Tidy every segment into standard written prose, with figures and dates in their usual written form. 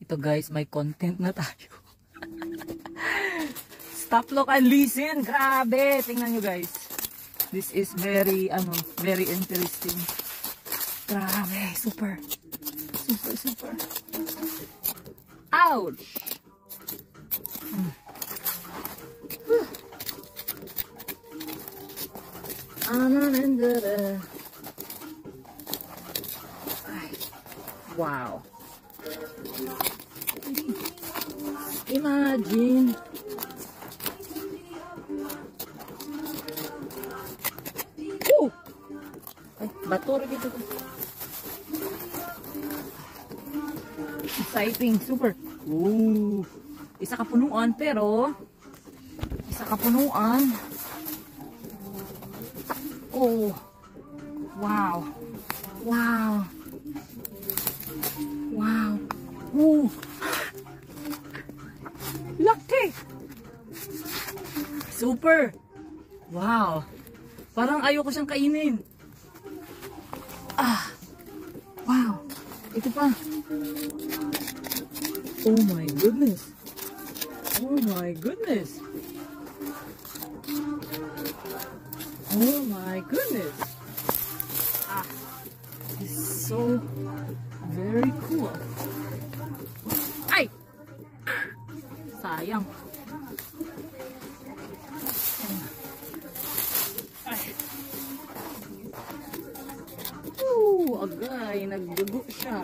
ito guys, may content na tayo. Stop, look, and listen. Grabe. Tingnan nyo guys. This is very, very interesting. Grabe. Super. Super, super. Ouch! Wow. Imagine. Ay, bato rin ito. Exciting, super. Ooh. Isa kapunuan pero isa kapunuan. Oh. Wow. Wow. Wow. Ooh. Laki. Super. Wow. Parang ayoko siyang kainin. Ah. Wow. Ito pa. Oh my goodness. Oh my goodness. Oh my goodness. Ah. This is so very cool. Ay! Sayang. Agay, nagdugo siya.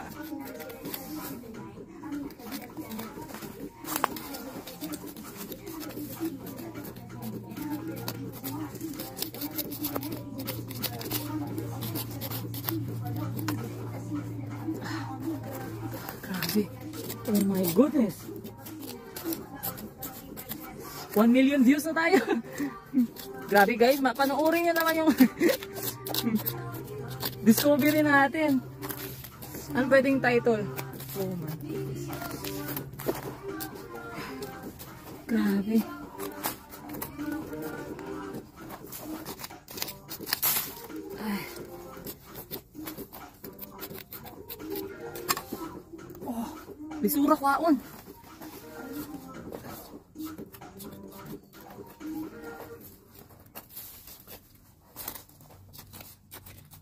Grabe. Oh my goodness. 1 million views na tayo. Grabe guys, panoorin nyo naman yung discovery natin. Ano pwedeng title? Oh my goodness. Grabe. Ay. Oh, bisura kwaon.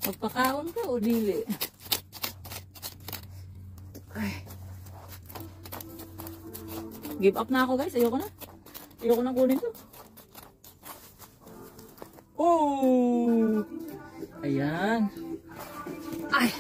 Magpakaon ka o dili? Ay. Give up na ako guys. Ayoko na. Ayoko na kunin to. Oh! Ayan. Ay!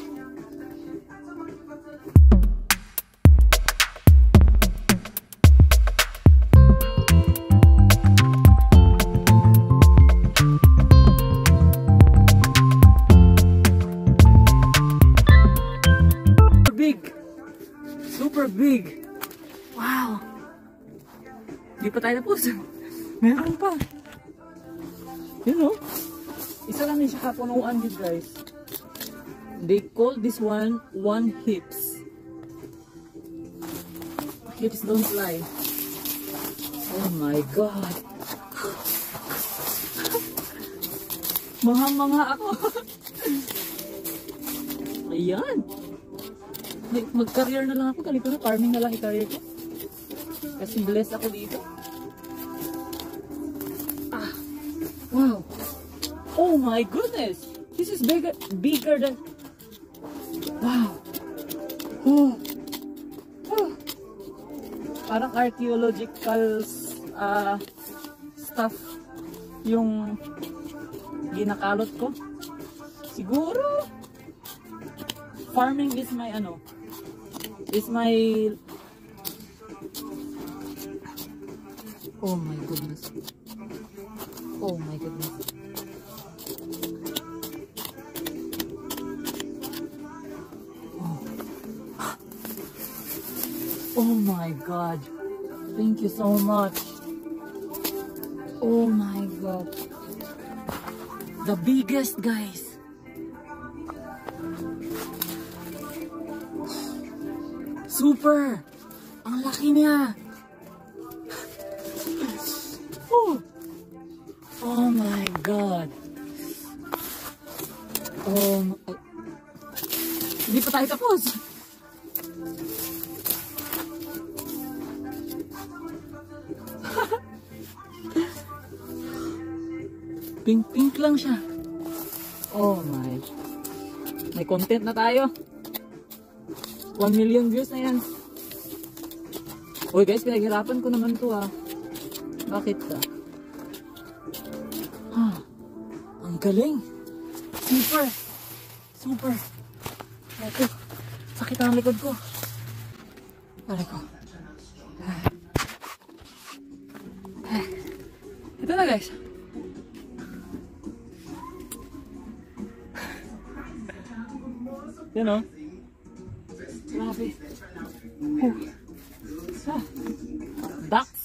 Super big. Wow. Di pa tayo tapos. Meron pa. You know? Isa lang siya kapunuan yun guys. They call this one hips. Hips don't lie. Oh my God. Mangha-mangha ako. Ayan. Mag-career na lang ako. Ganito na, farming na lang i-career ko. Kasi blessed ako dito. Ah, wow. Oh my goodness. This is bigger than... Wow. Oh. Oh. Parang archaeological stuff yung ginakalot ko. Siguro farming is my oh my goodness. Oh my goodness. Oh. Oh my God. Thank you so much. Oh my God. The biggest, guys. Super. Ang laki niya. Oh. Oh my God. Oh my... Hindi pa tayo tapos. Pink lang siya. Oh my. May content na tayo. 1 million views na yan. Uy guys, pinaghirapan ko naman to ah. Bakit ka? Ang galing. Super. Super. Ito. Sakit ang likod ko. Aray ko. Ito na guys. Yan o. Grabe. Ducks.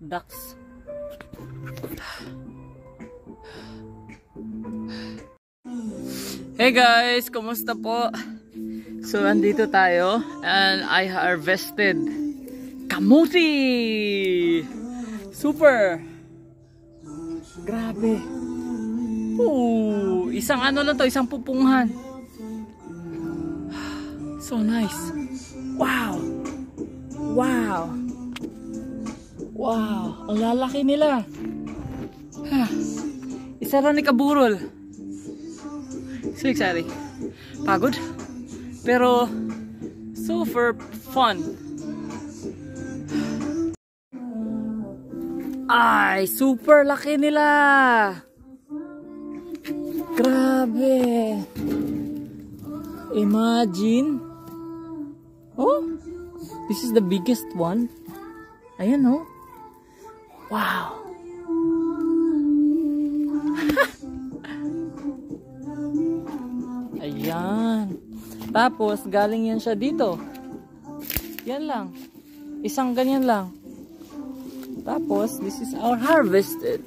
Ducks. Hey guys, kumusta po? So, andito tayo and I harvested kamuti! Super! Grabe! Isang ano lang to, isang pupunghan. So nice! Wow! Wow! Wow! Ang lalaki nila! Isa rin ni kaburol. So exciting. Pagod. Pero super fun. Ay, super laki nila. Grabe. Imagine. Oh, this is the biggest one. Ayan oh. Wow. Ayan. Tapos, galing yan siya dito. Yan lang. Isang ganyan lang. Tapos, this is our harvested.